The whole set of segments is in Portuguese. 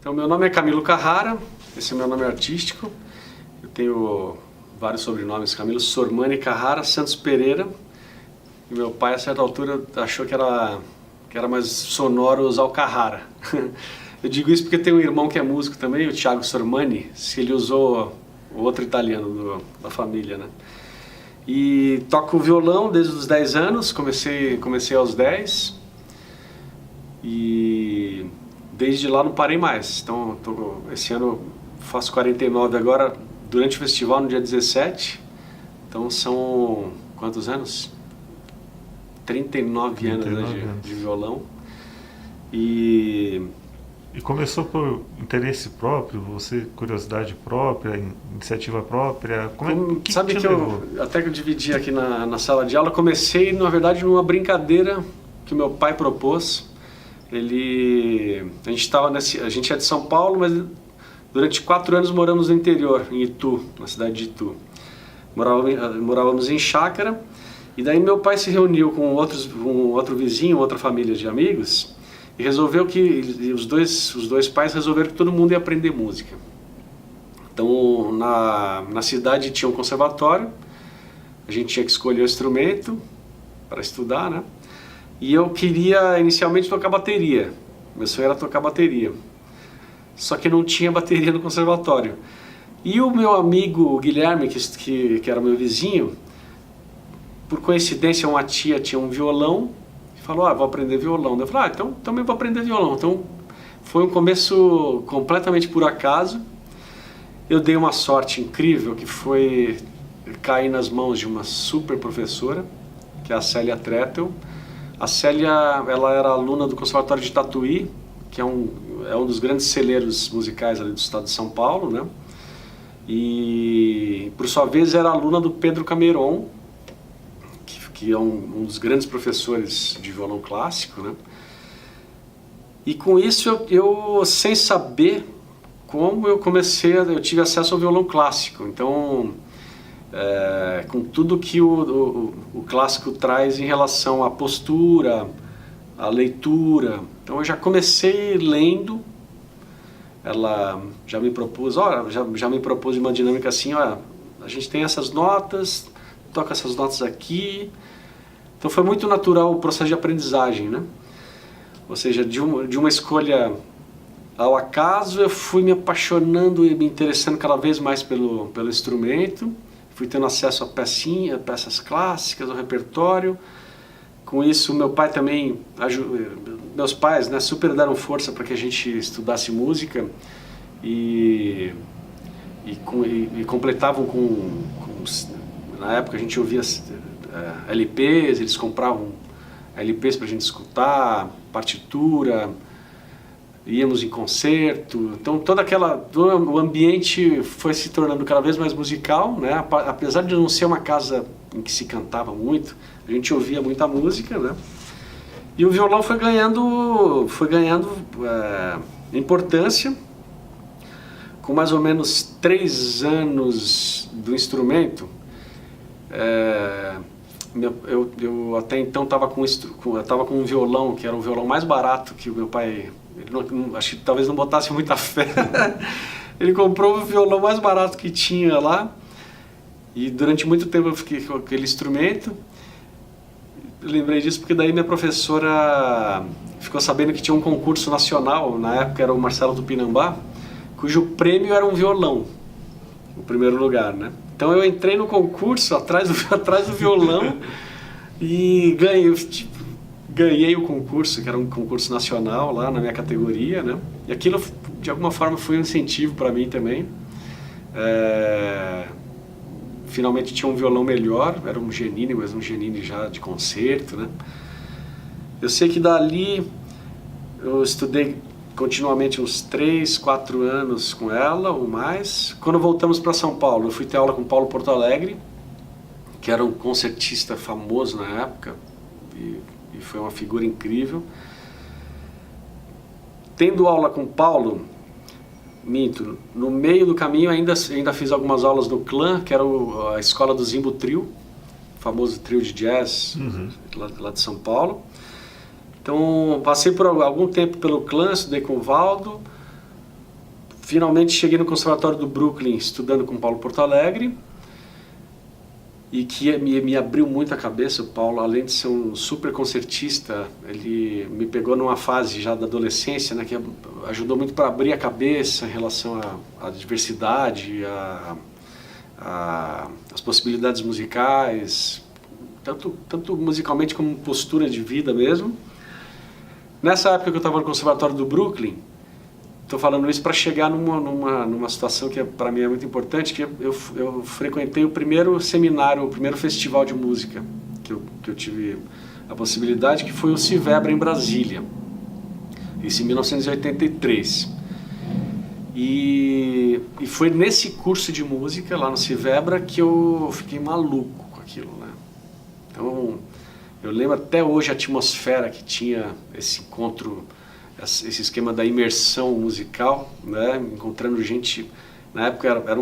Então, meu nome é Camilo Carrara, esse é o meu nome artístico. Eu tenho vários sobrenomes, Camilo Sormani Carrara, Santos Pereira. E meu pai, a certa altura, achou que era mais sonoro usar o Carrara. Eu digo isso porque tem um irmão que é músico também, o Thiago Sormani, se ele usou o outro italiano da família, né? E toco violão desde os 10 anos, comecei aos 10 e desde lá não parei mais. Então, esse ano faço 49 agora, durante o festival, no dia 17. Então são quantos anos? 39 anos, né, de violão. E começou por interesse próprio, você, curiosidade própria, iniciativa própria? Sabe que até que eu dividi aqui na sala de aula, comecei, na verdade, numa brincadeira que o meu pai propôs. A gente é de São Paulo, mas durante 4 anos moramos no interior, em Itu, na cidade de Itu. Morávamos em chácara, e daí meu pai se reuniu com outro vizinho, outra família de amigos, e resolveu que os dois pais resolveram que todo mundo ia aprender música. Então, na cidade tinha um conservatório, a gente tinha que escolher o instrumento para estudar, né? E eu queria inicialmente tocar bateria, meu sonho era tocar bateria, só que não tinha bateria no conservatório. E o meu amigo Guilherme, que era meu vizinho, por coincidência uma tia tinha um violão, falou, vou aprender violão. Eu falei, então também vou aprender violão. Então foi um começo completamente por acaso. Eu dei uma sorte incrível, que foi cair nas mãos de uma super professora, que é a Célia Trettel. A Célia, ela era aluna do Conservatório de Tatuí, que é um dos grandes celeiros musicais ali do estado de São Paulo, né? E, por sua vez, era aluna do Pedro Cameron, que é um dos grandes professores de violão clássico, né? E com isso eu sem saber como eu tive acesso ao violão clássico. Então, com tudo que o clássico traz em relação à postura, à leitura. Então eu já comecei lendo. Ela já me propôs, já me propôs uma dinâmica assim, a gente tem essas notas, toca essas notas aqui. Então foi muito natural o processo de aprendizagem, né? Ou seja, de uma escolha ao acaso, eu fui me apaixonando e me interessando cada vez mais pelo instrumento. Fui tendo acesso a peças clássicas, ao repertório. Com isso, meu pai também, meus pais, né, super deram força para que a gente estudasse música e completavam na época a gente ouvia LPs, eles compravam LPs para a gente escutar, partitura, íamos em concerto. Então o ambiente foi se tornando cada vez mais musical, né? Apesar de não ser uma casa em que se cantava muito, a gente ouvia muita música, né? E o violão foi ganhando importância. Com mais ou menos 3 anos do instrumento, eu até então estava com um violão, que era o violão mais barato que o meu pai, acho que talvez não botasse muita fé. Ele comprou o violão mais barato que tinha lá, e durante muito tempo eu fiquei com aquele instrumento. Eu lembrei disso porque daí minha professora ficou sabendo que tinha um concurso nacional, na época era o Marcelo Tupinambá, cujo prêmio era um violão, o primeiro lugar, né? Então eu entrei no concurso atrás do violão e ganhei o concurso, que era um concurso nacional lá na minha categoria, né? E aquilo de alguma forma foi um incentivo para mim também. Finalmente tinha um violão melhor, era um Genini, mas um Genini já de concerto, né? Eu sei que dali eu estudei continuamente uns 3, 4 anos com ela ou mais. Quando voltamos para São Paulo, eu fui ter aula com Paulo Porto Alegre, que era um concertista famoso na época e foi uma figura incrível. Tendo aula com Paulo, no meio do caminho ainda fiz algumas aulas no Clã, que era a escola do Zimbo Trio, famoso trio de jazz, lá de São Paulo. Então passei por algum tempo pelo Clã, estudei com o Valdo. finalmente cheguei no Conservatório do Brooklyn estudando com Paulo Porto Alegre, e que me abriu muito a cabeça. O Paulo, além de ser um super concertista, ele me pegou numa fase já da adolescência, né, que ajudou muito para abrir a cabeça em relação à diversidade, às possibilidades musicais, tanto musicalmente como postura de vida mesmo. Nessa época que eu estava no Conservatório do Brooklyn, estou falando isso para chegar numa situação que para mim é muito importante, que eu frequentei o primeiro seminário, o primeiro festival de música que eu tive a possibilidade, que foi o Civebra em Brasília, isso em 1983. E foi nesse curso de música lá no Civebra que eu fiquei maluco com aquilo, né? Então eu lembro até hoje a atmosfera que tinha esse encontro, esse esquema da imersão musical, né? Encontrando gente. Na época era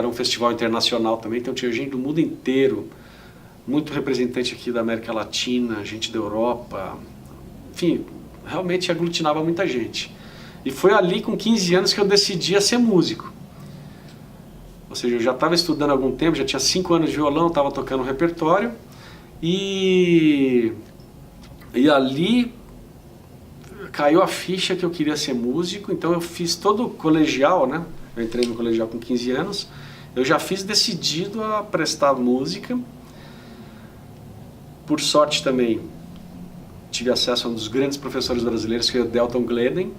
um festival internacional também, então tinha gente do mundo inteiro, muito representante aqui da América Latina, gente da Europa, enfim, realmente aglutinava muita gente. E foi ali com 15 anos que eu decidi a ser músico. Ou seja, eu já estava estudando há algum tempo, já tinha 5 anos de violão, estava tocando um repertório, e ali caiu a ficha que eu queria ser músico. Então eu fiz todo o colegial, né? Eu entrei no colegial com 15 anos, eu já fiz decidido a prestar música. Por sorte também tive acesso a um dos grandes professores brasileiros, que é o Edelton Gleden.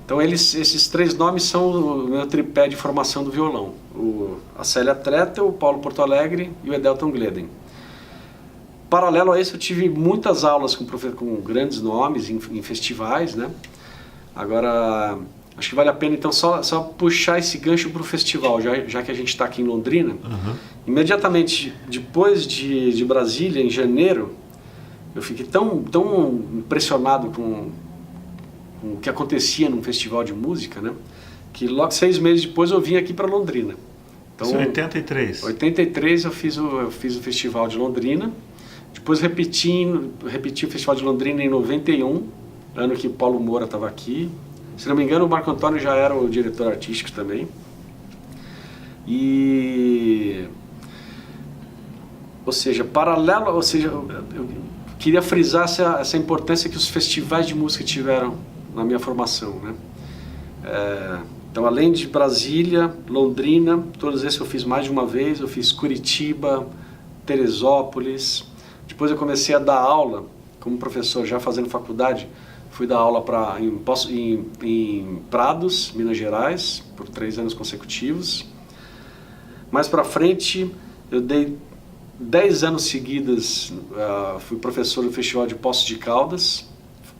Então esses 3 nomes são o meu tripé de formação do violão: a Célia Trettel, o Paulo Porto Alegre e o Edelton Gleden. Paralelo a isso, eu tive muitas aulas com grandes nomes em festivais, né? Agora, acho que vale a pena então só puxar esse gancho para o festival, já que a gente está aqui em Londrina. Uhum. Imediatamente depois de Brasília, em janeiro, eu fiquei tão impressionado com o que acontecia num festival de música, né? Que logo 6 meses depois eu vim aqui para Londrina. Então, em 83? 83 eu fiz o festival de Londrina. Depois repeti o Festival de Londrina em 91, ano que o Paulo Moura estava aqui. Se não me engano, o Marco Antônio já era o diretor artístico também. Ou seja, eu queria frisar essa importância que os festivais de música tiveram na minha formação, né? Então, além de Brasília, Londrina, todos esses eu fiz mais de uma vez. Eu fiz Curitiba, Teresópolis. Depois eu comecei a dar aula como professor, já fazendo faculdade. Fui dar aula em Prados, Minas Gerais, por 3 anos consecutivos. Mais para frente, eu dei 10 anos seguidos, fui professor do Festival de Poços de Caldas,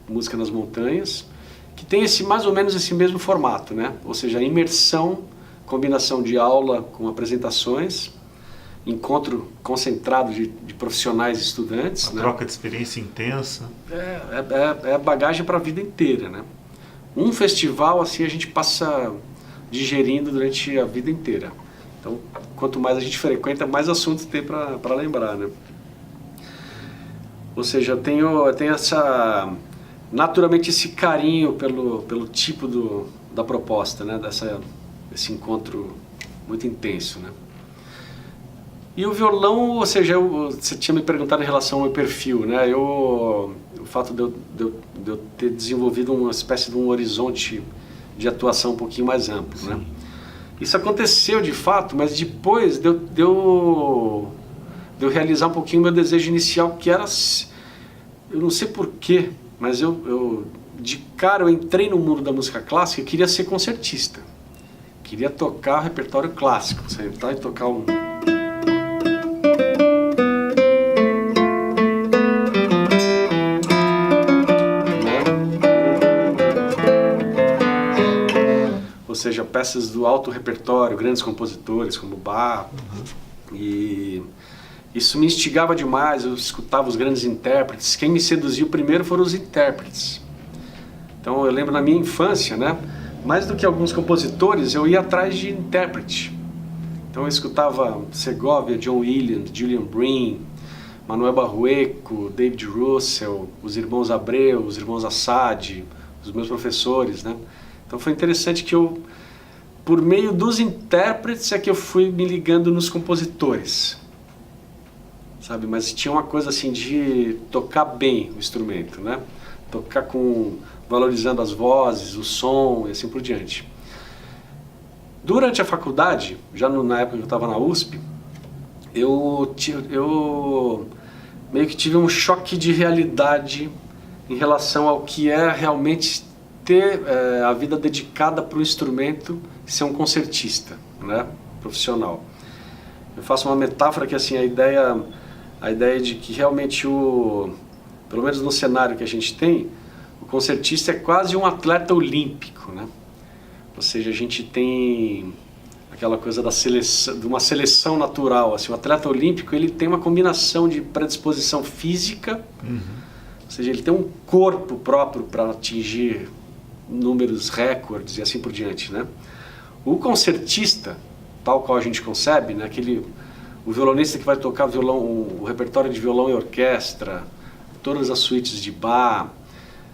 Música nas Montanhas, que tem mais ou menos esse mesmo formato, né? Ou seja, imersão, combinação de aula com apresentações, encontro concentrado de profissionais e estudantes. Uma troca de experiência intensa. É bagagem para a vida inteira, né? Um festival assim a gente passa digerindo durante a vida inteira. Então, quanto mais a gente frequenta, mais assuntos tem para lembrar, né? Ou seja, eu tenho naturalmente esse carinho pelo tipo da proposta, né? Esse encontro muito intenso, né? E o violão, ou seja, você tinha me perguntado em relação ao meu perfil, né? O fato de eu ter desenvolvido uma espécie de um horizonte de atuação um pouquinho mais amplo, né? Isso aconteceu de fato, mas depois de eu realizar um pouquinho o meu desejo inicial, que era, eu não sei porquê, mas de cara eu entrei no mundo da música clássica e queria ser concertista. Queria tocar repertório clássico, sentar e tocar um... Ou seja, peças do alto repertório, grandes compositores como Bach. E isso me instigava demais. Eu escutava os grandes intérpretes. Quem me seduziu primeiro foram os intérpretes. Então eu lembro na minha infância, né? Mais do que alguns compositores, eu ia atrás de intérprete. Então eu escutava Segovia, John Williams, Julian Bream, Manuel Barrueco, David Russell, os irmãos Abreu, os irmãos Assad, os meus professores, né? Então foi interessante que eu por meio dos intérpretes é que eu fui me ligando nos compositores, sabe? Mas tinha uma coisa assim de tocar bem o instrumento, né? Tocar valorizando as vozes, o som e assim por diante. Durante a faculdade, já na época que eu estava na USP, eu meio que tive um choque de realidade em relação ao que é realmente ter a vida dedicada para o instrumento e ser um concertista, né, profissional. Eu faço uma metáfora que assim, a ideia de que realmente pelo menos no cenário que a gente tem, o concertista é quase um atleta olímpico, né? Ou seja, a gente tem aquela coisa de uma seleção natural, assim, o atleta olímpico ele tem uma combinação de predisposição física, ou seja, ele tem um corpo próprio para atingir números recordes e assim por diante, né? O concertista, tal qual a gente concebe, né, o violonista que vai tocar o repertório de violão e orquestra, todas as suítes de Bach,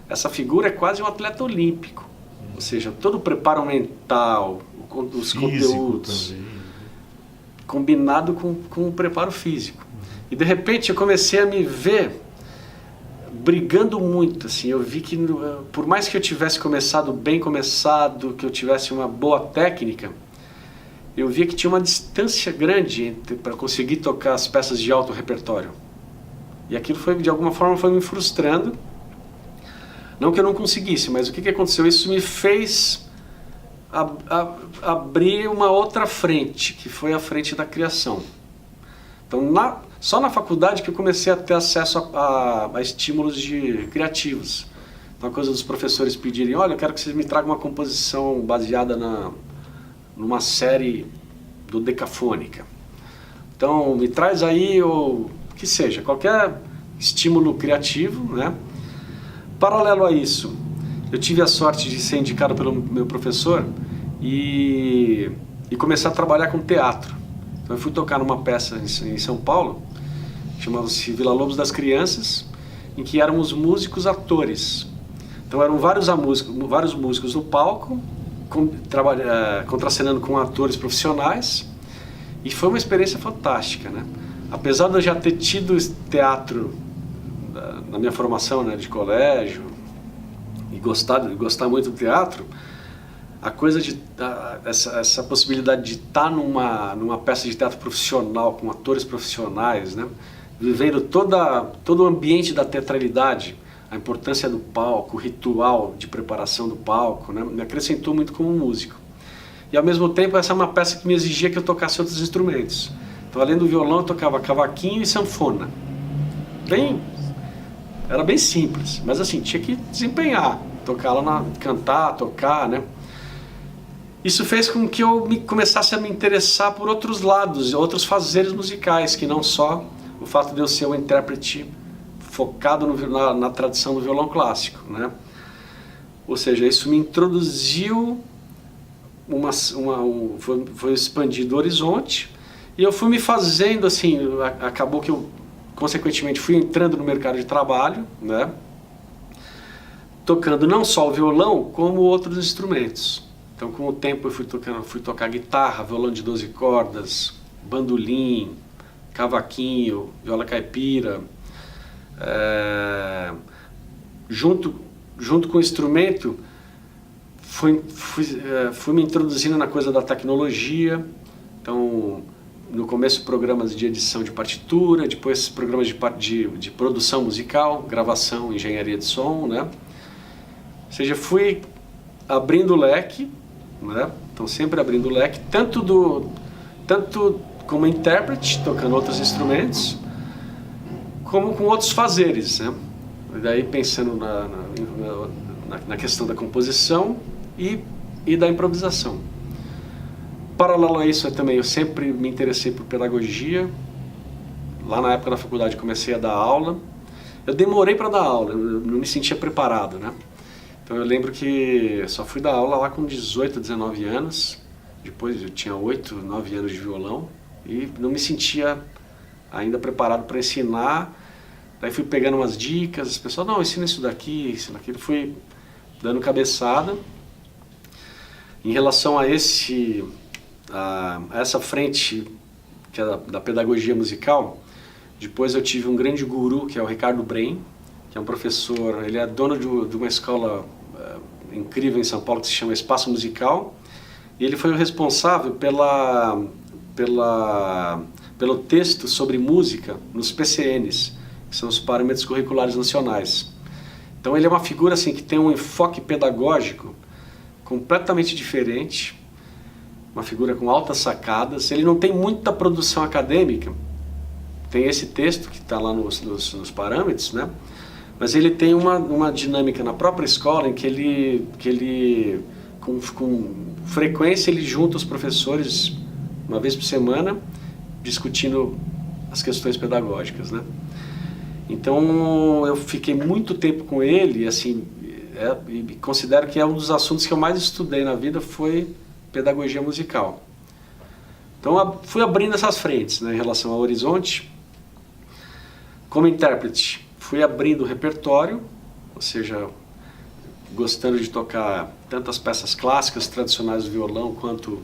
essa figura é quase um atleta olímpico, ou seja, todo o preparo mental, os conteúdos, também, combinado com o preparo físico. E de repente eu comecei a me ver brigando muito, assim, eu vi que por mais que eu tivesse bem começado, que eu tivesse uma boa técnica, eu via que tinha uma distância grande para conseguir tocar as peças de alto repertório. E aquilo de alguma forma foi me frustrando. Não que eu não conseguisse, mas o que aconteceu? Isso me fez abrir uma outra frente, que foi a frente da criação. Então, só na faculdade que eu comecei a ter acesso a estímulos criativos. Então, a coisa dos professores pedirem, olha, eu quero que você me traga uma composição baseada numa série do Decafônica. Então, me traz aí, ou que seja, qualquer estímulo criativo, né? Paralelo a isso, eu tive a sorte de ser indicado pelo meu professor e começar a trabalhar com teatro. Então eu fui tocar numa peça em São Paulo, chamava-se Vila Lobos das Crianças, em que éramos músicos atores. Então eram vários músicos no palco, contracenando com atores profissionais, e foi uma experiência fantástica, né? Apesar de eu já ter tido teatro na minha formação, né, de colégio, e gostar muito do teatro, a coisa essa possibilidade de estar numa peça de teatro profissional, com atores profissionais, né, vivendo todo o ambiente da teatralidade, a importância do palco, o ritual de preparação do palco, né, me acrescentou muito como músico. E ao mesmo tempo essa é uma peça que me exigia que eu tocasse outros instrumentos. Então, além do violão, eu tocava cavaquinho e sanfona. Era bem simples, mas assim, tinha que desempenhar, cantar, tocar, né? Isso fez com que eu começasse a me interessar por outros lados, outros fazeres musicais, que não só o fato de eu ser um intérprete focado na tradição do violão clássico, né? Ou seja, isso me introduziu, foi expandido o horizonte, e eu fui me fazendo, assim, acabou que eu, consequentemente, fui entrando no mercado de trabalho, né? Tocando não só o violão, como outros instrumentos. Então, com o tempo, eu fui tocar guitarra, violão de 12 cordas, bandolim, cavaquinho, viola caipira. Junto com o instrumento, fui me introduzindo na coisa da tecnologia. Então, no começo, programas de edição de partitura, depois programas de produção musical, gravação, engenharia de som, né? Ou seja, fui abrindo o leque, né? Então sempre abrindo o leque, tanto como intérprete, tocando outros instrumentos, como com outros fazeres, né? E daí pensando na questão da composição e da improvisação. Paralelo a isso, eu sempre me interessei por pedagogia. Lá na época da faculdade comecei a dar aula. Eu demorei para dar aula, eu não me sentia preparado, né? Então eu lembro que só fui dar aula lá com 18, 19 anos. Depois eu tinha 8, 9 anos de violão e não me sentia ainda preparado para ensinar. Daí fui pegando umas dicas, as pessoas, não, ensina isso daqui, ensina aquilo. Fui dando cabeçada. Em relação a essa frente que é da pedagogia musical, depois eu tive um grande guru, que é o Ricardo Brem, que é um professor, ele é dono de uma escola incrível em São Paulo que se chama Espaço Musical, e ele foi o responsável pelo texto sobre música nos PCNs, que são os Parâmetros Curriculares Nacionais. Então ele é uma figura assim, que tem um enfoque pedagógico completamente diferente, uma figura com altas sacadas. Ele não tem muita produção acadêmica, tem esse texto que está lá nos parâmetros, né? Mas ele tem uma dinâmica na própria escola em que ele com frequência, ele junta os professores uma vez por semana, discutindo as questões pedagógicas, né? Então eu fiquei muito tempo com ele, assim, e considero que é um dos assuntos que eu mais estudei na vida, foi pedagogia musical. Então fui abrindo essas frentes, né, em relação ao Horizonte. Como intérprete, fui abrindo o repertório, ou seja, gostando de tocar tantas peças clássicas, tradicionais do violão, quanto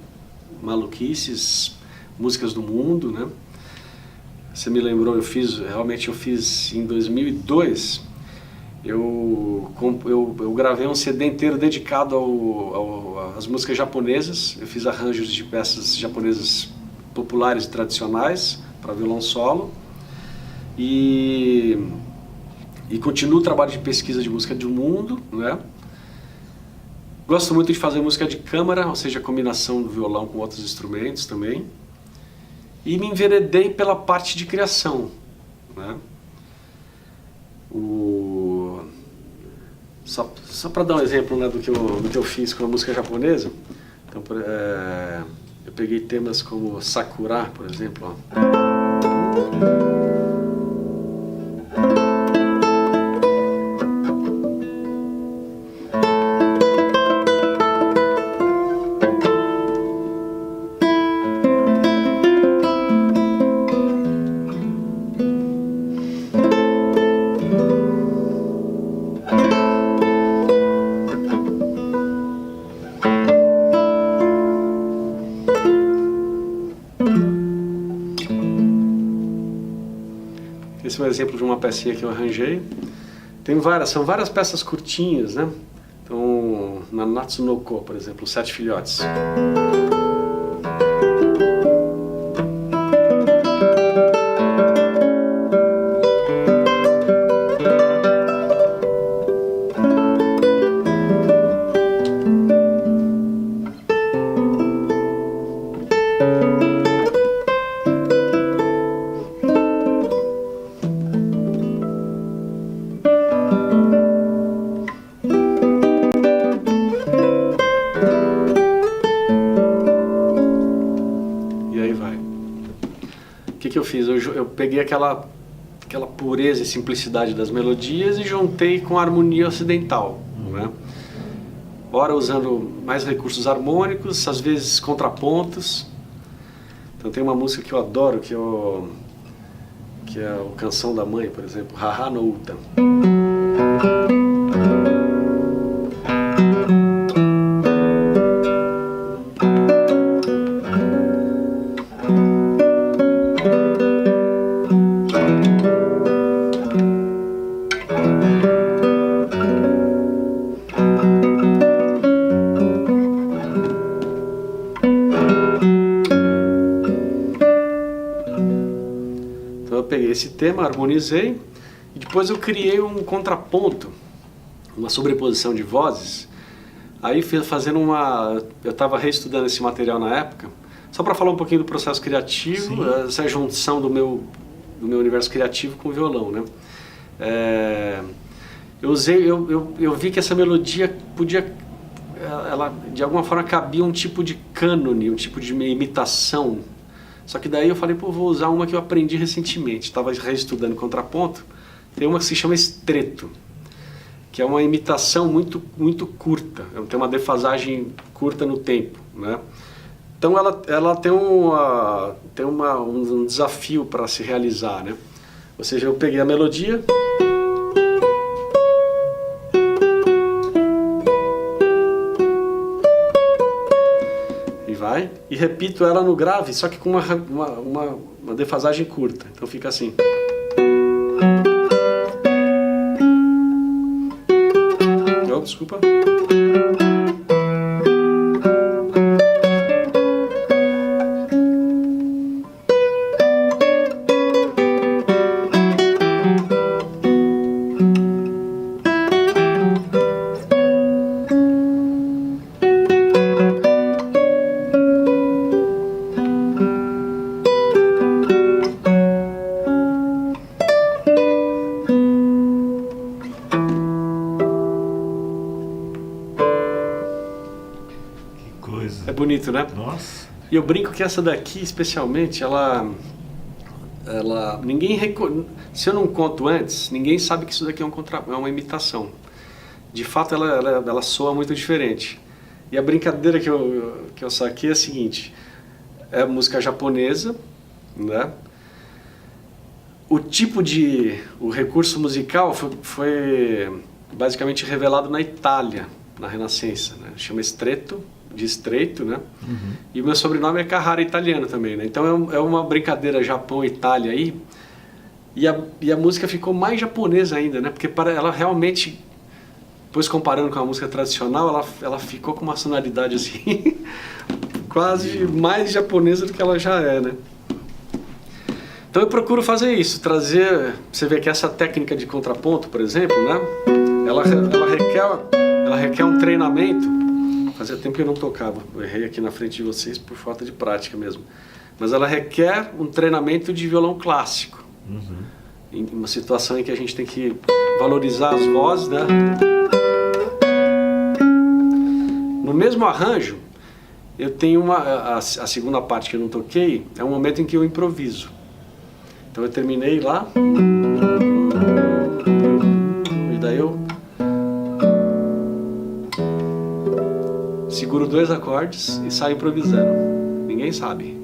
maluquices, músicas do mundo, né? Você me lembrou, eu fiz em 2002, eu gravei um CD inteiro dedicado às músicas japonesas. Eu fiz arranjos de peças japonesas populares e tradicionais para violão solo, e continuo o trabalho de pesquisa de música do mundo, né? Gosto muito de fazer música de câmara, ou seja, a combinação do violão com outros instrumentos também. E me enveredei pela parte de criação, né? Só para dar um exemplo, né, do que eu fiz com a música japonesa. Então, eu peguei temas como Sakura, por exemplo, ó. Esse é um exemplo de uma pecinha que eu arranjei. São várias peças curtinhas, né? Então, na Natsunoko, por exemplo, Os Sete Filhotes. O que eu fiz? Eu peguei aquela pureza e simplicidade das melodias e juntei com a harmonia ocidental, né? Ora usando mais recursos harmônicos, às vezes contrapontos. Então tem uma música que eu adoro, que é o Canção da Mãe, por exemplo, Haha no Uta. Peguei esse tema, harmonizei, e depois eu criei um contraponto, uma sobreposição de vozes. Aí fazendo eu estava reestudando esse material na época, só para falar um pouquinho do processo criativo. Sim. Essa junção do meu universo criativo com o violão, né? Eu vi que essa melodia ela de alguma forma cabia um tipo de cânone, um tipo de imitação. Só que daí eu falei, vou usar uma que eu aprendi recentemente. Estava reestudando contraponto. Tem uma que se chama estretto, que é uma imitação muito, muito curta. Tem uma defasagem curta no tempo, né? Então ela tem um desafio para se realizar, né? Ou seja, eu peguei a melodia, vai, e repito ela no grave, só que com uma defasagem curta. Então fica assim. Oh, desculpa. É bonito, né? Nossa. E eu brinco que essa daqui, especialmente, se eu não conto antes, ninguém sabe que isso daqui é uma imitação. De fato, ela soa muito diferente. E a brincadeira que eu saquei é a seguinte: é música japonesa, né? O recurso musical foi basicamente revelado na Itália, na Renascença, né? Chama estretto, de estreito, né? Uhum. E o meu sobrenome é Carrara, italiano também, né? Então é uma brincadeira Japão-Itália aí, e a música ficou mais japonesa ainda, né? Porque ela realmente, depois comparando com a música tradicional, ela ficou com uma sonoridade assim, quase mais japonesa do que ela já é, né? Então eu procuro fazer isso, trazer... Você vê que essa técnica de contraponto, por exemplo, né? Ela requer um treinamento. Fazia tempo que eu não tocava, eu errei aqui na frente de vocês por falta de prática mesmo. Mas ela requer um treinamento de violão clássico. Uhum. Em uma situação em que a gente tem que valorizar as vozes, né? No mesmo arranjo, eu tenho a segunda parte que eu não toquei, é um momento em que eu improviso. Então eu terminei lá, e daí eu seguro 2 acordes e saio improvisando. Ninguém sabe.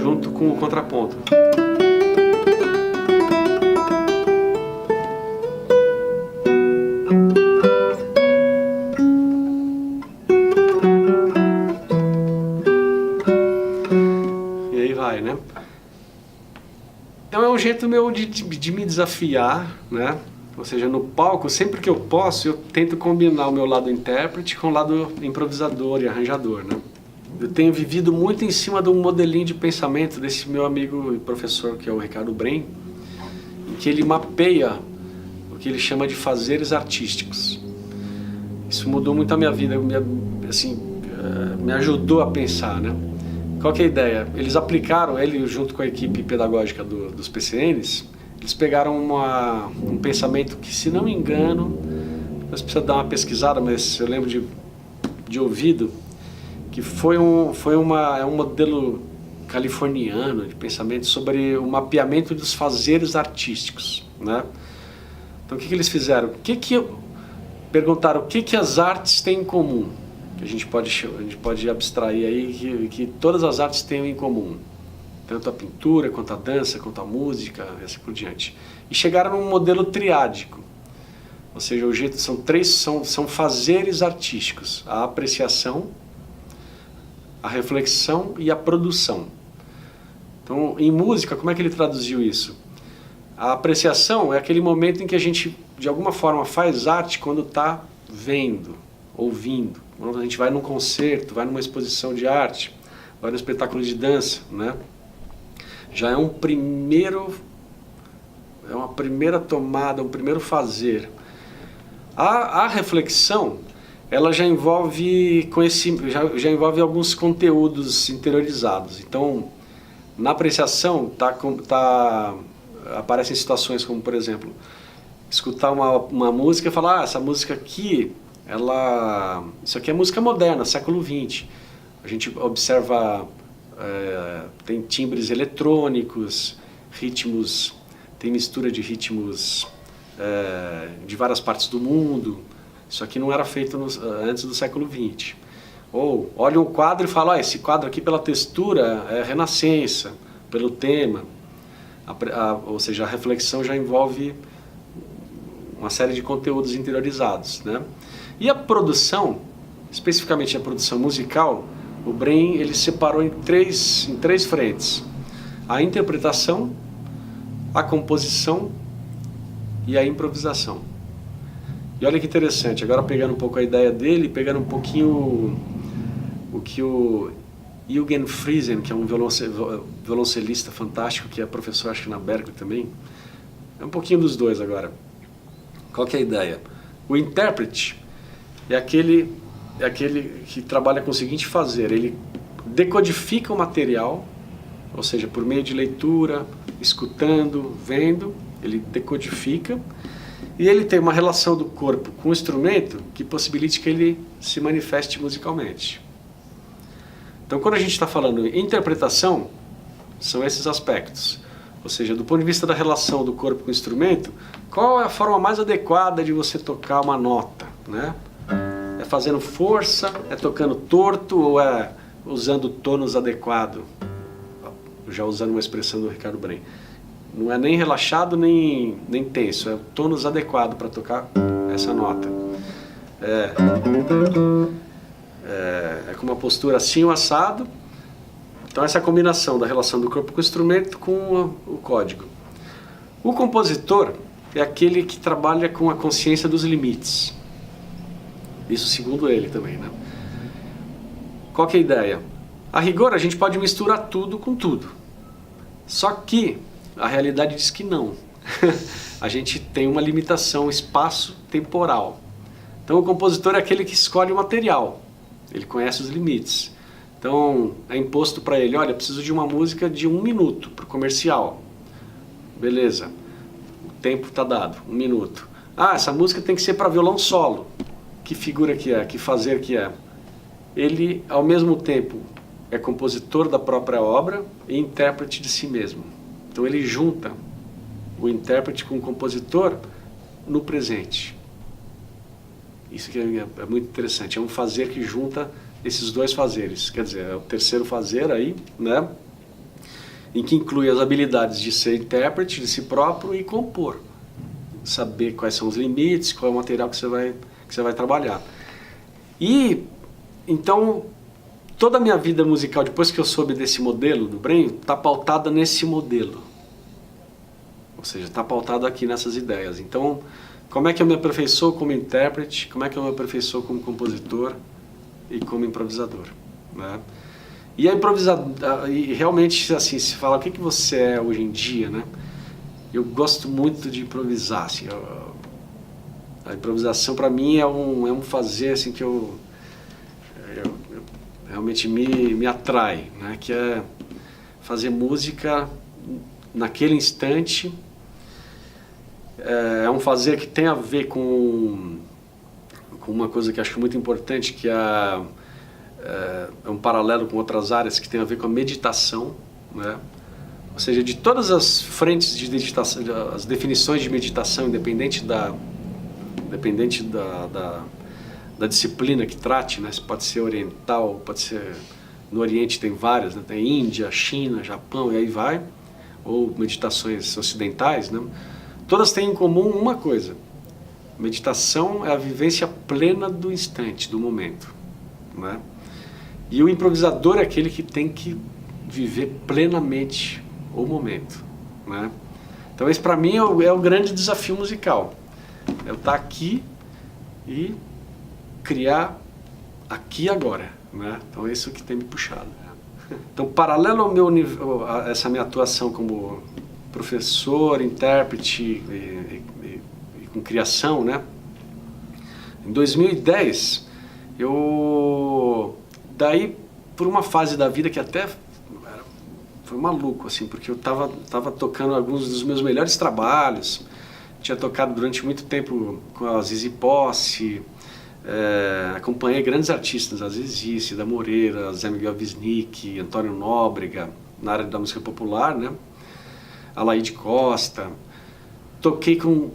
Junto com o contraponto. E aí vai, né? Então é um jeito meu de me desafiar, né? Ou seja, no palco, sempre que eu posso, eu tento combinar o meu lado intérprete com o lado improvisador e arranjador, né? Eu tenho vivido muito em cima de um modelinho de pensamento desse meu amigo e professor, que é o Ricardo Bren, em que ele mapeia o que ele chama de fazeres artísticos. Isso mudou muito a minha vida, me ajudou a pensar, né? Qual que é a ideia? Eles aplicaram, ele junto com a equipe pedagógica dos PCNs, eles pegaram um pensamento que, se não me engano, você precisa dar uma pesquisada, mas eu lembro de ouvido, que é um modelo californiano de pensamento sobre o mapeamento dos fazeres artísticos, né? Então o que eles fizeram? Perguntaram o que as artes têm em comum, que a gente pode abstrair aí que todas as artes têm em comum, tanto a pintura, quanto a dança, quanto a música, e assim por diante. E chegaram num modelo triádico, ou seja, são fazeres artísticos: a apreciação, a reflexão e a produção. Então, em música, como é que ele traduziu isso? A apreciação é aquele momento em que a gente, de alguma forma, faz arte quando está vendo, ouvindo. Quando a gente vai num concerto, vai numa exposição de arte, vai num espetáculo de dança, né? Já é uma primeira tomada, um primeiro fazer. A reflexão, ela já envolve já envolve alguns conteúdos interiorizados. Então, na apreciação, aparecem situações como, por exemplo, escutar uma música e falar: essa música aqui, isso aqui é música moderna, século XX. A gente observa, tem timbres eletrônicos, ritmos, tem mistura de ritmos de várias partes do mundo. Isso aqui não era feito antes do século XX. Ou olha um quadro e fala, esse quadro aqui pela textura é Renascença, pelo tema. Ou seja, a reflexão já envolve uma série de conteúdos interiorizados, né? E a produção, especificamente a produção musical, o Brain ele separou em três frentes: a interpretação, a composição e a improvisação. E olha que interessante, agora pegando um pouco a ideia dele, pegando um pouquinho o que o Eugen Friesen, que é um violoncelista fantástico, que é professor acho que na Berklee também, é um pouquinho dos dois agora. Qual que é a ideia? O intérprete é aquele que trabalha com o seguinte fazer: ele decodifica o material, ou seja, por meio de leitura, escutando, vendo, ele decodifica, e ele tem uma relação do corpo com o instrumento que possibilite que ele se manifeste musicalmente. Então, quando a gente está falando em interpretação, são esses aspectos. Ou seja, do ponto de vista da relação do corpo com o instrumento, qual é a forma mais adequada de você tocar uma nota, né? É fazendo força, é tocando torto ou é usando tônus adequado? Já usando uma expressão do Ricardo Brain. Não é nem relaxado nem tenso, é o tônus adequado para tocar essa nota. É com uma postura assim ou assado. Então essa é a combinação da relação do corpo com o instrumento com o código. O compositor é aquele que trabalha com a consciência dos limites. Isso segundo ele também, né? Qual que é a ideia? A rigor a gente pode misturar tudo com tudo. Só que a realidade diz que não. A gente tem uma limitação espaço-temporal. Então o compositor é aquele que escolhe o material. Ele conhece os limites. Então é imposto para ele, olha, preciso de uma música de 1 minuto para o comercial. Beleza, o tempo está dado, 1 minuto. Essa música tem que ser para violão solo. Que figura que é, que fazer que é. Ele, ao mesmo tempo, é compositor da própria obra e intérprete de si mesmo. Então ele junta o intérprete com o compositor no presente. Isso que é muito interessante, é um fazer que junta esses dois fazeres, quer dizer, é o terceiro fazer aí, né? Em que inclui as habilidades de ser intérprete de si próprio e compor. Saber quais são os limites, qual é o material que você vai trabalhar. E, então, toda a minha vida musical, depois que eu soube desse modelo do Brain, está pautada nesse modelo. Ou seja, está pautado aqui nessas ideias. Então, como é que eu me aperfeiçoo como intérprete, como é que eu me aperfeiçoo como compositor e como improvisador, né? E a e realmente, assim, se fala o que você é hoje em dia, né? Eu gosto muito de improvisar, assim, a improvisação para mim é um fazer assim que eu realmente me atrai, né? Que é fazer música naquele instante. É um fazer que tem a ver com uma coisa que acho muito importante, que é um paralelo com outras áreas que tem a ver com a meditação, né? Ou seja, de todas as frentes de meditação, as definições de meditação, independente da disciplina que trate, né? Pode ser oriental, pode ser... No Oriente tem várias, né? Tem Índia, China, Japão, e aí vai, ou meditações ocidentais, né? Todas têm em comum uma coisa: meditação é a vivência plena do instante, do momento, né? E o improvisador é aquele que tem que viver plenamente o momento, né? Então esse para mim é o grande desafio musical. É eu estar aqui e criar aqui e agora, né? Então é isso que tem me puxado. Então, paralelo a essa minha atuação como professor, intérprete e com criação, né? Em 2010, daí, por uma fase da vida que até foi maluco, assim, porque eu tava tocando alguns dos meus melhores trabalhos, tinha tocado durante muito tempo com a Zizi Posse, acompanhei grandes artistas, Azizi, Cida Moreira, Zé Miguel Wisnik, Antônio Nóbrega, na área da música popular, né? Alaide Costa. Toquei com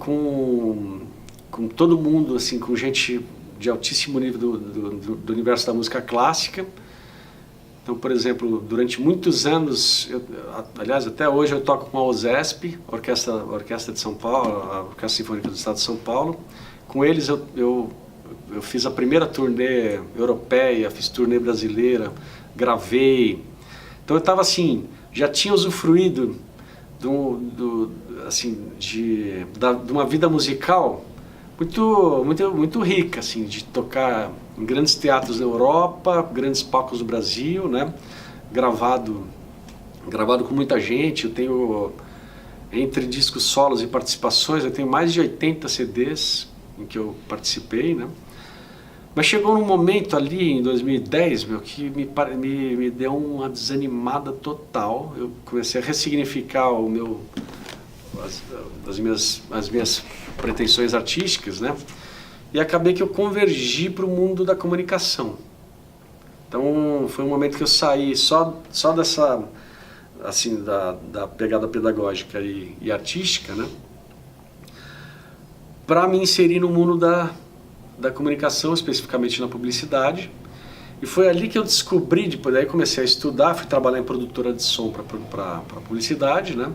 todo mundo, assim, com gente de altíssimo nível do universo da música clássica. Então, por exemplo, durante muitos anos, aliás, até hoje eu toco com a OSESP, a Orquestra de São Paulo, a Orquestra Sinfônica do Estado de São Paulo. Com eles eu fiz a primeira turnê europeia, fiz turnê brasileira, gravei. Então eu estava assim, já tinha usufruído de uma vida musical muito rica, assim, de tocar em grandes teatros na Europa, grandes palcos do Brasil, né? Gravado com muita gente. Eu tenho, entre discos solos e participações, eu tenho mais de 80 CDs em que eu participei, né? Mas chegou num momento ali, em 2010, que me deu uma desanimada total. Eu comecei a ressignificar as minhas pretensões artísticas, né? E acabei que eu convergi para o mundo da comunicação. Então foi um momento que eu saí só dessa, assim, da pegada pedagógica e artística, né? Para me inserir no mundo da comunicação, especificamente na publicidade. E foi ali que eu descobri, depois daí comecei a estudar, fui trabalhar em produtora de som para publicidade, né?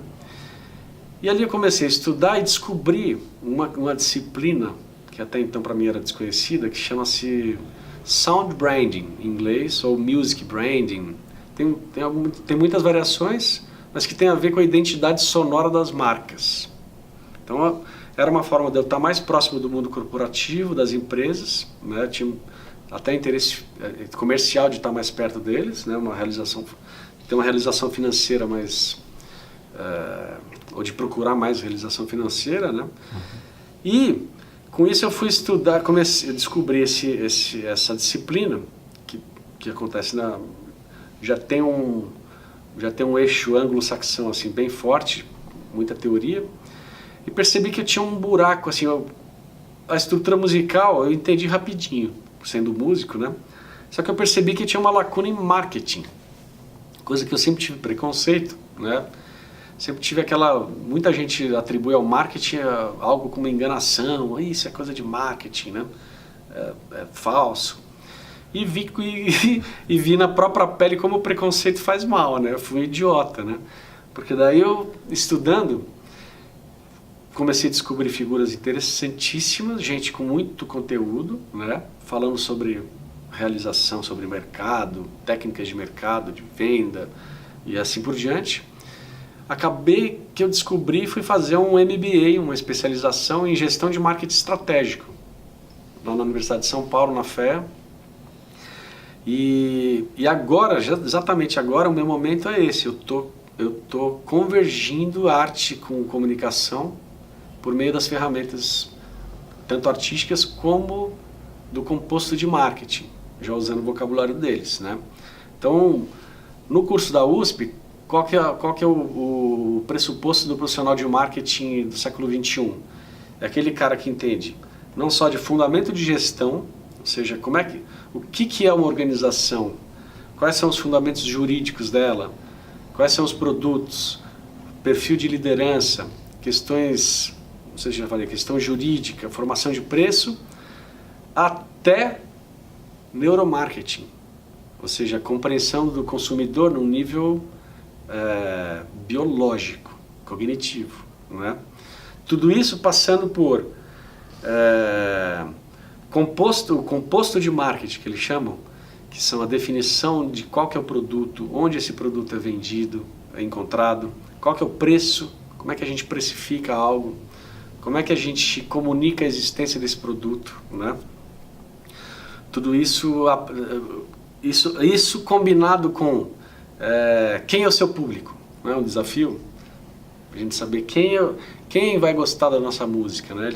E ali eu comecei a estudar e descobri uma disciplina que até então para mim era desconhecida, que chama-se Sound Branding, em inglês, ou Music Branding. Tem muitas variações, mas que tem a ver com a identidade sonora das marcas. Então era uma forma de eu estar mais próximo do mundo corporativo, das empresas, né? Eu tinha até interesse comercial de estar mais perto deles, né? Ter uma realização financeira mais... ou de procurar mais realização financeira, né? E com isso eu fui estudar, comecei a descobrir essa disciplina que acontece já tem um eixo anglo-saxão assim bem forte, muita teoria, e percebi que eu tinha um buraco assim, a estrutura musical eu entendi rapidinho, sendo músico, né? Só que eu percebi que tinha uma lacuna em marketing, coisa que eu sempre tive preconceito, né? Sempre tive muita gente atribui ao marketing algo como enganação, isso é coisa de marketing, né? É falso. E vi na própria pele como o preconceito faz mal, né? Eu fui um idiota, né? Porque daí eu, estudando, comecei a descobrir figuras interessantíssimas, gente com muito conteúdo, né? Falando sobre realização, sobre mercado, técnicas de mercado, de venda e assim por diante. Acabei que eu descobri e fui fazer um MBA, uma especialização em gestão de marketing estratégico, lá na Universidade de São Paulo, na FEA. E agora, exatamente agora, o meu momento é esse. Eu tô convergindo arte com comunicação por meio das ferramentas, tanto artísticas como do composto de marketing, já usando o vocabulário deles, né? Então, no curso da USP, qual que é o pressuposto do profissional de marketing do século XXI? É aquele cara que entende não só de fundamento de gestão, ou seja, o que é uma organização, quais são os fundamentos jurídicos dela, quais são os produtos, perfil de liderança, questões, ou seja, já falei, questão jurídica, formação de preço, até neuromarketing, ou seja, a compreensão do consumidor num nível biológico, cognitivo, não é? Tudo isso passando por o composto de marketing, que eles chamam, que são a definição de qual que é o produto, onde esse produto é vendido, é encontrado, qual que é o preço, como é que a gente precifica algo, como é que a gente comunica a existência desse produto, né? Tudo isso combinado com quem é o seu público, não é um desafio? A gente saber quem vai gostar da nossa música, né?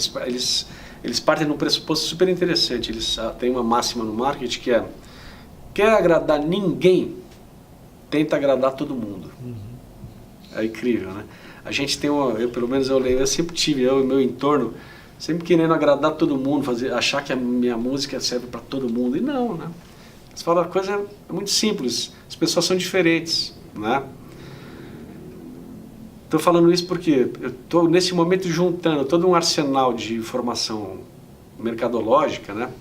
Eles partem de um pressuposto super interessante. Eles têm uma máxima no marketing que é: quer agradar ninguém, tenta agradar todo mundo. É incrível, né? A gente tem eu sempre tive, eu e meu entorno, sempre querendo agradar todo mundo, achar que a minha música serve para todo mundo, e não, né? Você fala, a coisa é muito simples, as pessoas são diferentes, né? Estou falando isso porque eu estou nesse momento juntando todo um arsenal de informação mercadológica, né?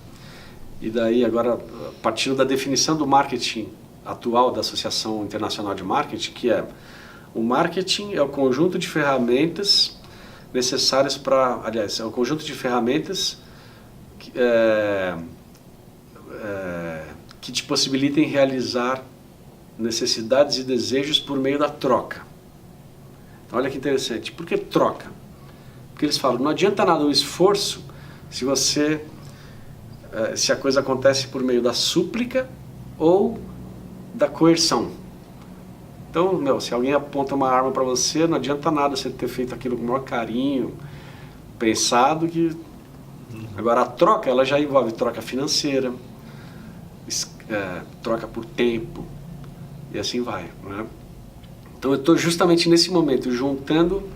E daí agora, partindo da definição do marketing atual da Associação Internacional de Marketing, que é o marketing é o conjunto de ferramentas necessárias para, aliás, é o conjunto de ferramentas que te possibilitem realizar necessidades e desejos por meio da troca. Então, olha que interessante. Por que troca? Porque eles falam, não adianta nada o esforço se a coisa acontece por meio da súplica ou da coerção. Então, se alguém aponta uma arma para você, não adianta nada você ter feito aquilo com o maior carinho, pensado que... Agora, a troca, ela já envolve troca financeira, troca por tempo, e assim vai, né? Então, eu estou justamente nesse momento, juntando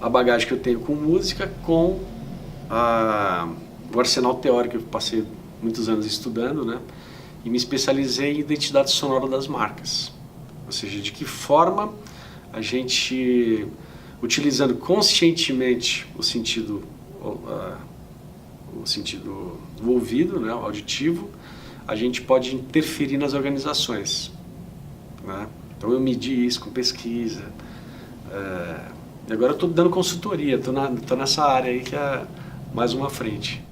a bagagem que eu tenho com música com o arsenal teórico que eu passei muitos anos estudando, né? E me especializei em identidade sonora das marcas. Ou seja, de que forma a gente, utilizando conscientemente o sentido do ouvido, né, o auditivo, a gente pode interferir nas organizações, né? Então eu medi isso com pesquisa. E agora eu estou dando consultoria, estou nessa área aí que é mais uma frente.